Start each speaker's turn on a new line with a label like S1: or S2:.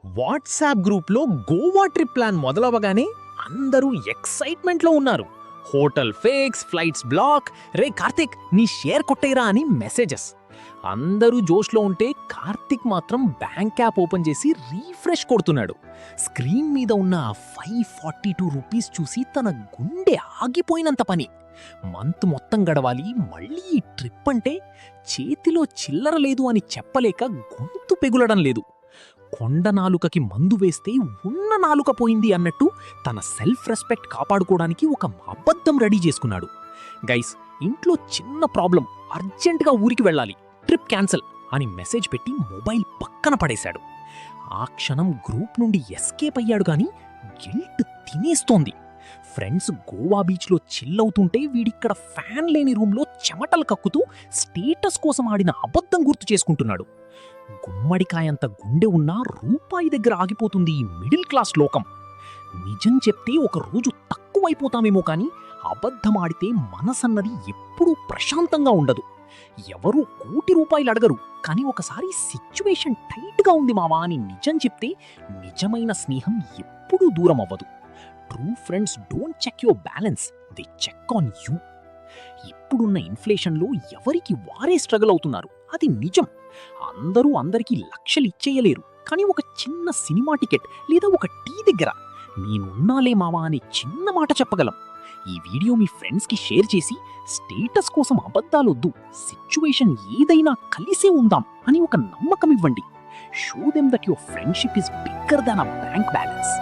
S1: WhatsApp గ్రూప్లో Goa trip plan మొదలవగానే అందరూ ఎక్సైట్మెంట్లో ఉన్నారు. హోటల్ ఫేక్స్, ఫ్లైట్స్ బ్లాక్, రే కార్తిక్ నీ షేర్ కొట్టేరా అని మెసేజెస్. అందరూ జోష్లో ఉంటే కార్తిక్ మాత్రం బ్యాంక్ యాప్ ఓపెన్ చేసి రీఫ్రెష్ కొడుతున్నాడు. స్క్రీన్ మీద ఉన్న ఆ 542 రూపీస్ చూసి తన గుండె ఆగిపోయినంత పని. మంత్ మొత్తం గడవాలి, మళ్ళీ ఈ ట్రిప్ అంటే చేతిలో చిల్లర లేదు అని చెప్పలేక గొంతు పెగులడం లేదు. కొండ నాలుకకి మందు వేస్తే ఉన్న నాలుక పోయింది అన్నట్టు తన సెల్ఫ్ రెస్పెక్ట్ కాపాడుకోవడానికి ఒక అబద్ధం రెడీ చేసుకున్నాడు. గైస్, ఇంట్లో చిన్న ప్రాబ్లం, అర్జెంటుగా ఊరికి వెళ్ళాలి, ట్రిప్ క్యాన్సిల్ అని మెసేజ్ పెట్టి మొబైల్ పక్కన పడేశాడు. ఆ క్షణం గ్రూప్ నుండి ఎస్కేప్ అయ్యాడు కానీ గిల్ట్ తినేస్తోంది. ఫ్రెండ్స్ గోవా బీచ్లో చిల్లవుతుంటే వీడిక్కడ ఫ్యాన్ లేని రూమ్లో చెమటలు కక్కుతూ స్టేటస్ కోసం ఆడిన అబద్ధం గుర్తు చేసుకుంటున్నాడు. గుమ్మడికాయంత గుండె ఉన్నా రూపాయి దగ్గర ఆగిపోతుంది ఈ మిడిల్ క్లాస్ లోకం. నిజం చెప్తే ఒక రోజు తక్కువైపోతామేమో కానీ అబద్ధమాడితే మనసన్నది ఎప్పుడూ ప్రశాంతంగా ఉండదు. ఎవరూ ₹1,00,00,000 అడగరు, కానీ ఒకసారి సిచ్యువేషన్ టైట్గా ఉంది మావా అని నిజం చెప్తే నిజమైన స్నేహం ఎప్పుడూ దూరం అవ్వదు. True friends don't check your balance, they check on you. ఇప్పుడున్న ఇన్ఫ్లేషన్లో ఎవరికి వారే స్ట్రగుల్ అవుతున్నారు, అది నిజం. అందరూ అందరికీ లక్షలు ఇచ్చేయలేరు, కానీ ఒక చిన్న సినిమా టికెట్ లేదా ఒక టీ దగ్గర నేనున్నాలే మావా అనే చిన్న మాట చెప్పగలం. ఈ వీడియో మీ ఫ్రెండ్స్కి షేర్ చేసి స్టేటస్ కోసం అబద్ధాలొద్దు, సిచ్యువేషన్ ఏదైనా కలిసే ఉందాం అని ఒక నమ్మకం ఇవ్వండి. Show them that your friendship is bigger than a bank balance.